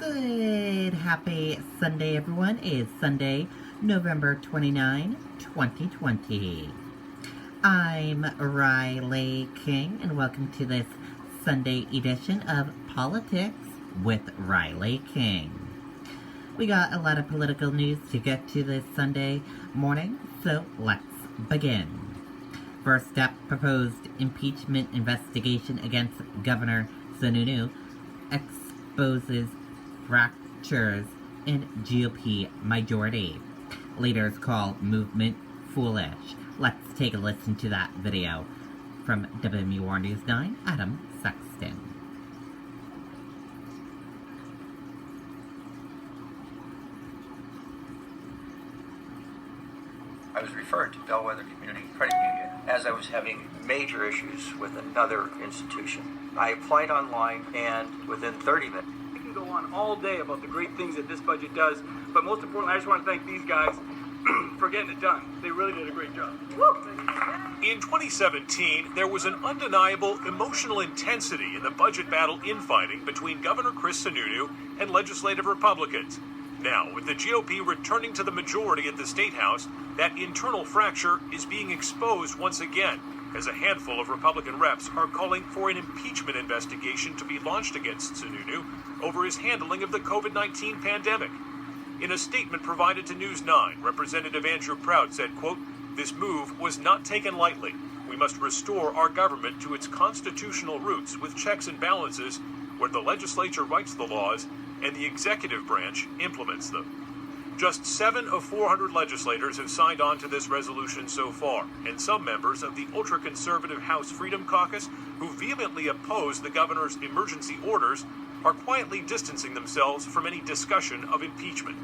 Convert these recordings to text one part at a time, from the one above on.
Good, happy Sunday, everyone. It's Sunday, November 29, 2020. I'm Riley King, and welcome to this Sunday edition of Politics with Riley King. We got a lot of political news to get to this Sunday morning, so let's begin. First up, proposed impeachment investigation against Governor Sununu exposes fractures in GOP majority. Leaders call movement foolish. Let's take a listen to that video. From WMUR News 9, Adam Sexton. I was referred to Bellwether Community Credit Union as I was having major issues with another institution. I applied online, and within 30 minutes, We can go on all day about the great things that this budget does, but most importantly, I just want to thank these guys for getting it done. They really did a great job. In 2017, there was an undeniable emotional intensity in the budget battle infighting between Governor Chris Sununu and legislative Republicans. Now, with the GOP returning to the majority at the State House, that internal fracture is being exposed once again, as a handful of Republican reps are calling for an impeachment investigation to be launched against Sununu over his handling of the COVID-19 pandemic. In a statement provided to News 9, Representative Andrew Prout said, quote, "This move was not taken lightly. We must restore our government to its constitutional roots with checks and balances where the legislature writes the laws and the executive branch implements them." Just 7 of 400 legislators have signed on to this resolution so far, and some members of the ultra-conservative House Freedom Caucus, who vehemently oppose the governor's emergency orders, are quietly distancing themselves from any discussion of impeachment.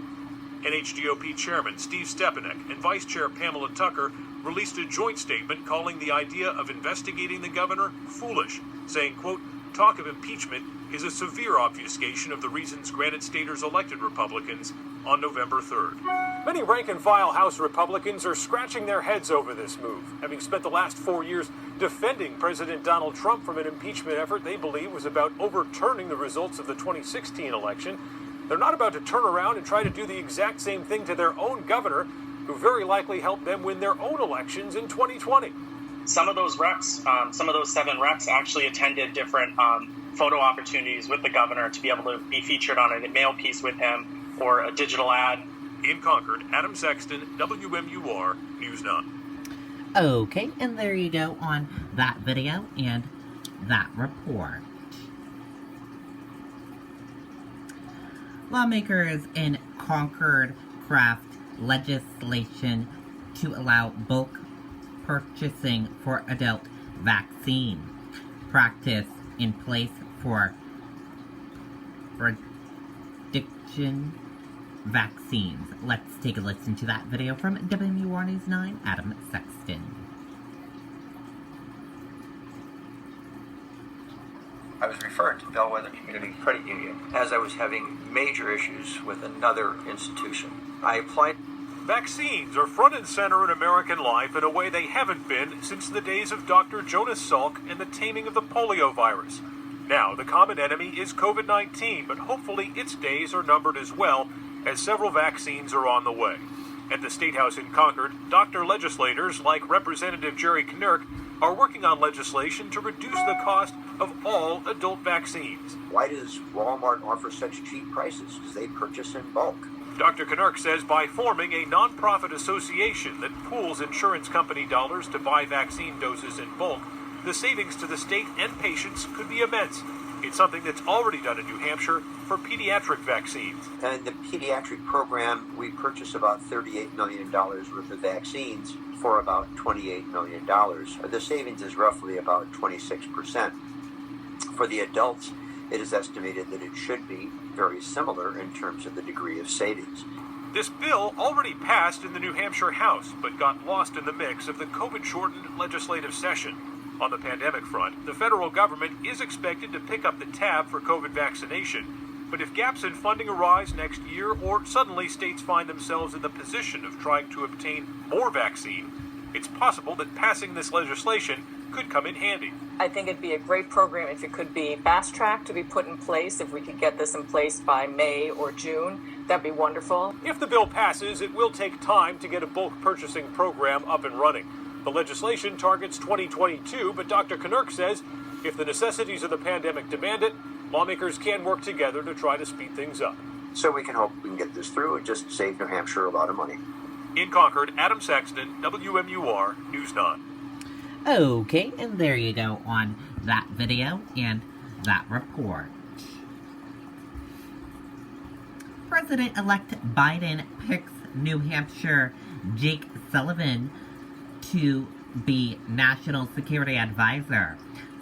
NHGOP Chairman Steve Stepanek and Vice Chair Pamela Tucker released a joint statement calling the idea of investigating the governor foolish, saying, quote, "Talk of impeachment is a severe obfuscation of the reasons granted staters elected Republicans on November 3rd. Many rank-and-file House Republicans are scratching their heads over this move, having spent the last 4 years defending President Donald Trump from an impeachment effort they believe was about overturning the results of the 2016 election. They're not about to turn around and try to do the exact same thing to their own governor, who very likely helped them win their own elections in 2020. Some of those reps, some of those 7 reps actually attended different photo opportunities with the governor to be able to be featured on a mail piece with him or a digital ad. In Concord, Adam Sexton, WMUR News 9. Okay, and there you go on that video and that report. Lawmakers in Concord craft legislation to allow bulk purchasing for adult vaccine. Practice in place for prediction vaccines. Let's take a listen to that video from WMUR News 9, Adam Sexton. I was referred to Bellwether Community Credit Union as I was having major issues with another institution. I applied. Vaccines are front and center in American life in a way they haven't been since the days of Dr. Jonas Salk and the taming of the polio virus. Now, the common enemy is COVID-19, but hopefully its days are numbered as well, as several vaccines are on the way. At the State House in Concord, doctor legislators like Representative Jerry Knirk are working on legislation to reduce the cost of all adult vaccines. Why does Walmart offer such cheap prices? Because they purchase in bulk. Dr. Knirk says by forming a nonprofit association that pools insurance company dollars to buy vaccine doses in bulk, the savings to the state and patients could be immense. It's something that's already done in New Hampshire for pediatric vaccines. And in the pediatric program, we purchase about $38 million worth of vaccines for about $28 million. The savings is roughly about 26%. For the adults, it is estimated that it should be very similar in terms of the degree of savings. This bill already passed in the New Hampshire House, but got lost in the mix of the COVID-shortened legislative session. On the pandemic front, the federal government is expected to pick up the tab for COVID vaccination, but if gaps in funding arise next year or suddenly states find themselves in the position of trying to obtain more vaccine, it's possible that passing this legislation could come in handy. I think it'd be a great program if it could be fast-tracked to be put in place. If we could get this in place by May or June, that'd be wonderful. If the bill passes, it will take time to get a bulk purchasing program up and running. The legislation targets 2022, but Dr. Knurk says if the necessities of the pandemic demand it, lawmakers can work together to try to speed things up. So we can hope we can get this through and just save New Hampshire a lot of money. In Concord, Adam Saxton, WMUR News 9. Okay, and there you go on that video and that report. President-elect Biden picks New Hampshire Jake Sullivan to be National Security Advisor.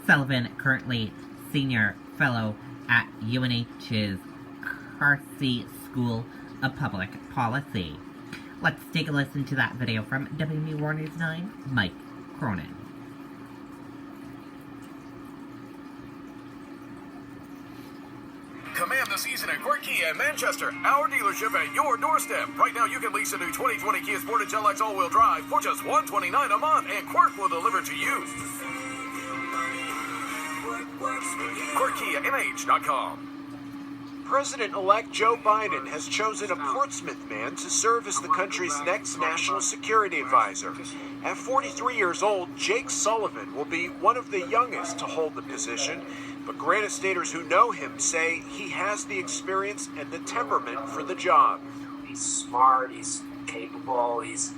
Sullivan, currently Senior Fellow at UNH's Carsey School of Public Policy. Let's take a listen to that video from WMUR News 9, Mike Cronin. Command the season at Quirk Kia in Manchester, our dealership at your doorstep. Right now, you can lease a new 2020 Kia Sportage LX all-wheel drive for just $129 a month, and Quirk will deliver to you. QuirkKiaMH.com. President-elect Joe Biden has chosen a Portsmouth man to serve as the country's next national security advisor. At 43 years old, Jake Sullivan will be one of the youngest to hold the position, but Granite Staters who know him say he has the experience and the temperament for the job. He's smart, he's capable, he's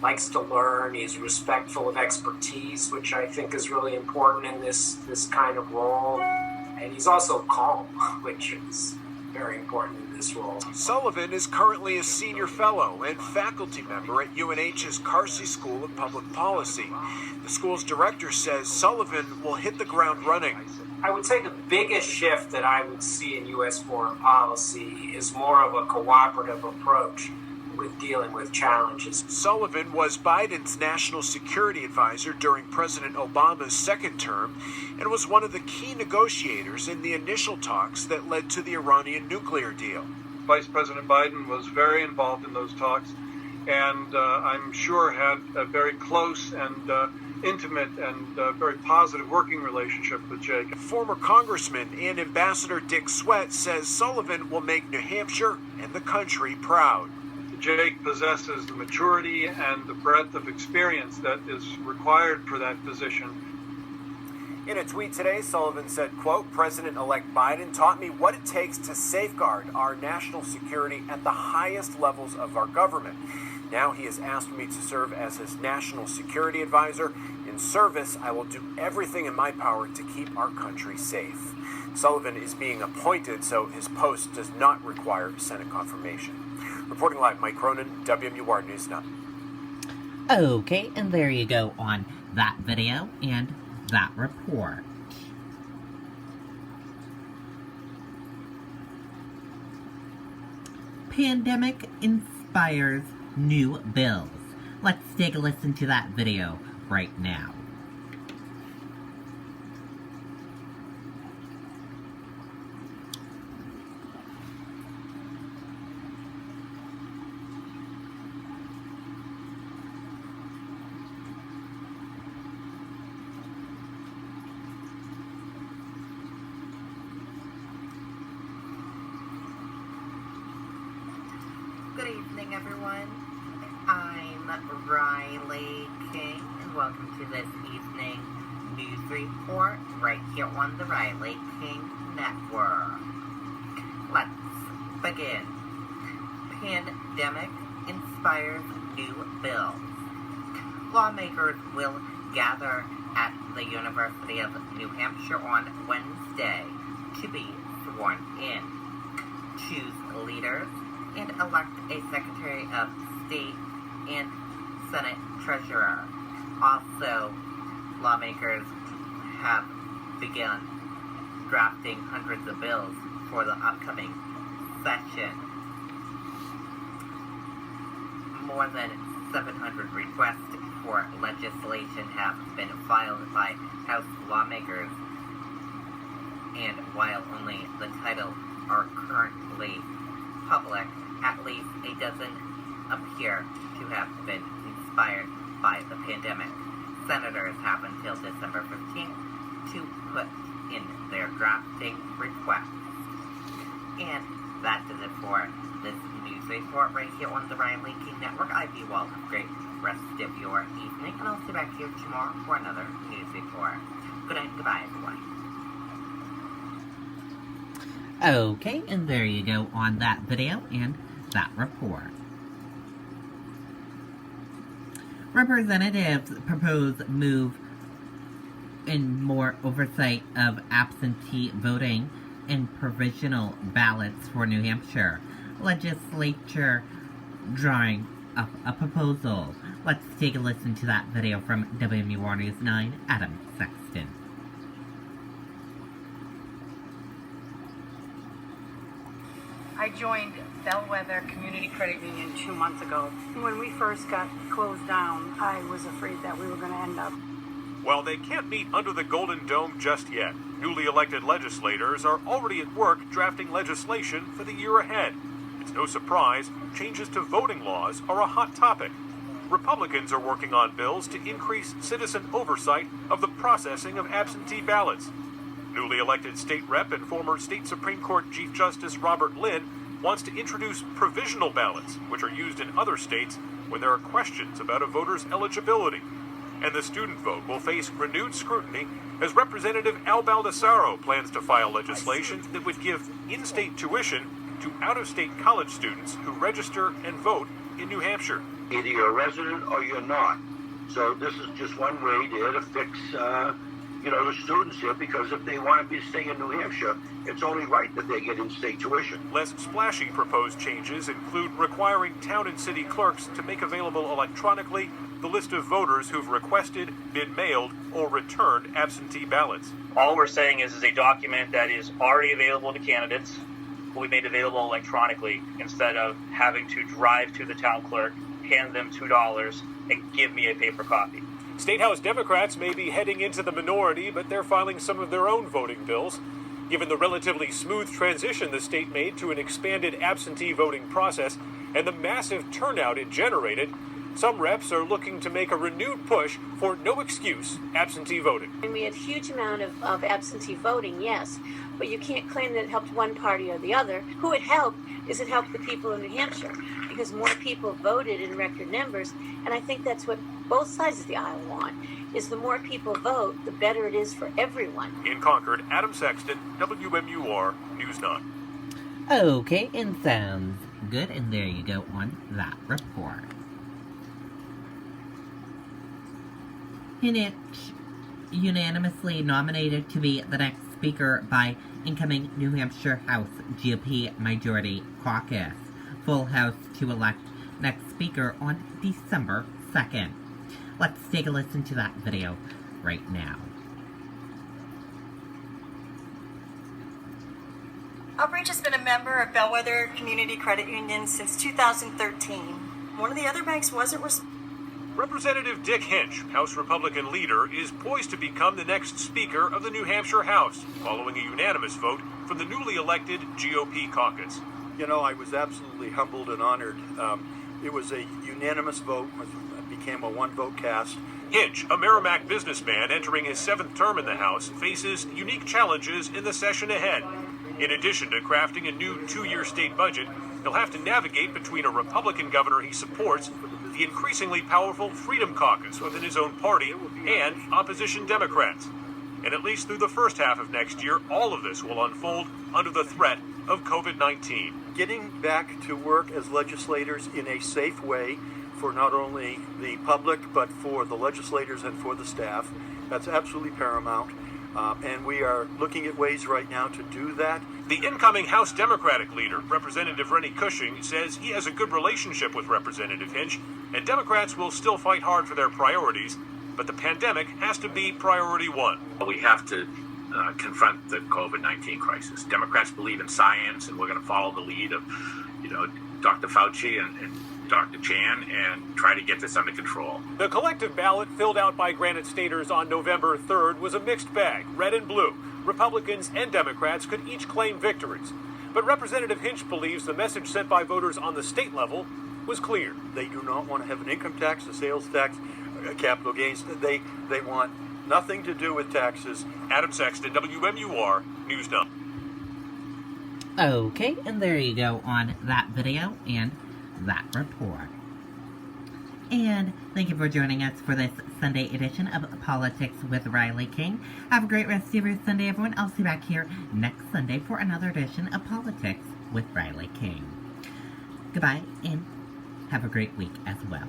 likes to learn, he's respectful of expertise, which I think is really important in this kind of role. And he's also calm, which is very important in this role. Sullivan is currently a senior fellow and faculty member at UNH's Carsey School of Public Policy. The school's director says Sullivan will hit the ground running. I would say the biggest shift that I would see in U.S. foreign policy is more of a cooperative approach with dealing with challenges. Sullivan was Biden's national security advisor during President Obama's second term and was one of the key negotiators in the initial talks that led to the Iranian nuclear deal. Vice President Biden was very involved in those talks and I'm sure had a very close and intimate and very positive working relationship with Jake. Former Congressman and Ambassador Dick Sweat says Sullivan will make New Hampshire and the country proud. Jake possesses the maturity and the breadth of experience that is required for that position. In a tweet today, Sullivan said, quote, President-elect Biden taught me what it takes to safeguard our national security at the highest levels of our government. Now he has asked me to serve as his national security advisor. In service, I will do everything in my power to keep our country safe. Sullivan is being appointed, so his post does not require Senate confirmation. Reporting live, Mike Cronin, WMUR News 9. Okay, and there you go on that video and that report. Pandemic inspires new bills. Let's take a listen to that video right now. Good evening, everyone. I'm Riley King, and welcome to this evening news report right here on the Riley King Network. Let's begin. Pandemic inspires new bills. Lawmakers will gather at the University of New Hampshire on Wednesday to be sworn in, choose leaders, and elect a Secretary of State and Senate Treasurer. Also, lawmakers have begun drafting hundreds of bills for the upcoming session. More than 700 requests for legislation have been filed by House lawmakers, and while only the titles are currently public, at least a dozen appear to have been inspired by the pandemic. senators have until December 15th to put in their drafting requests. And that does it for this news report right here on the Ryan Lee King Network. I hope you all have a great rest of your evening, and I'll see you back here tomorrow for another news report. Good night, goodbye, everyone. Okay, and there you go on that video and that report. Representatives propose move in more oversight of absentee voting and provisional ballots for New Hampshire. Legislature drawing up a proposal. Let's take a listen to that video from WMUR News 9, Adam Sexton. I joined Bellwether Community Credit Union 2 months ago. When we first got closed down, I was afraid that we were going to end up. While they can't meet under the Golden Dome just yet, newly elected legislators are already at work drafting legislation for the year ahead. It's no surprise, changes to voting laws are a hot topic. Republicans are working on bills to increase citizen oversight of the processing of absentee ballots. Newly elected state rep and former state Supreme Court Chief Justice Robert Lynn wants to introduce provisional ballots, which are used in other states when there are questions about a voter's eligibility. And the student vote will face renewed scrutiny as Representative Al Baldessaro plans to file legislation that would give in-state tuition to out-of-state college students who register and vote in New Hampshire. Either you're a resident or you're not. So this is just one way there to fix, the students here, because if they want to be staying in New Hampshire, it's only right that they get in-state tuition. Less splashy proposed changes include requiring town and city clerks to make available electronically the list of voters who've requested, been mailed, or returned absentee ballots. All we're saying is a document that is already available to candidates will be made available electronically instead of having to drive to the town clerk, hand them $2, and give me a paper copy. State House Democrats may be heading into the minority, but they're filing some of their own voting bills. Given the relatively smooth transition the state made to an expanded absentee voting process and the massive turnout it generated, some reps are looking to make a renewed push for no-excuse absentee voting. And we had a huge amount of absentee voting, yes, but you can't claim that it helped one party or the other. Who it helped is it helped the people in New Hampshire, because more people voted in record numbers, and I think that's what both sides of the aisle want, is the more people vote, the better it is for everyone. In Concord, Adam Sexton, WMUR News 9. Okay, and sounds good, and there you go on that report. Hinch unanimously nominated to be the next speaker by incoming New Hampshire House GOP Majority Caucus. Full House to elect next speaker on December 2nd. Let's take a listen to that video right now. Outreach has been a member of Bellwether Community Credit Union since 2013. One of the other banks wasn't Representative Dick Hinch, House Republican leader, is poised to become the next Speaker of the New Hampshire House, following a unanimous vote from the newly elected GOP caucus. You know, I was absolutely humbled and honored. It was a unanimous vote, became a one-vote cast. Hinch, a Merrimack businessman entering his 7th term in the House, faces unique challenges in the session ahead. In addition to crafting a new 2-year state budget, he'll have to navigate between a Republican governor he supports, the increasingly powerful Freedom Caucus within his own party, and opposition Democrats. And at least through the first half of next year, all of this will unfold under the threat of COVID-19. Getting back to work as legislators in a safe way for not only the public, but for the legislators and for the staff, that's absolutely paramount. And we are looking at ways right now to do that. The incoming House Democratic leader, Representative Rennie Cushing, says he has a good relationship with Representative Hinch, and Democrats will still fight hard for their priorities, but the pandemic has to be priority one. We have to confront the COVID-19 crisis. Democrats believe in science, and we're going to follow the lead of, Dr. Fauci and Dr. Chan and try to get this under control. The collective ballot filled out by Granite Staters on November 3rd was a mixed bag, red and blue. Republicans and Democrats could each claim victories. But Representative Hinch believes the message sent by voters on the state level was clear. They do not want to have an income tax, a sales tax, capital gains. They want nothing to do with taxes. Adam Sexton, WMUR News 9. Okay, and there you go on that video and that report. And thank you for joining us for this Sunday edition of Politics with Riley King. Have a great rest of your Sunday, everyone. I'll see you back here next Sunday for another edition of Politics with Riley King. Goodbye, and have a great week as well.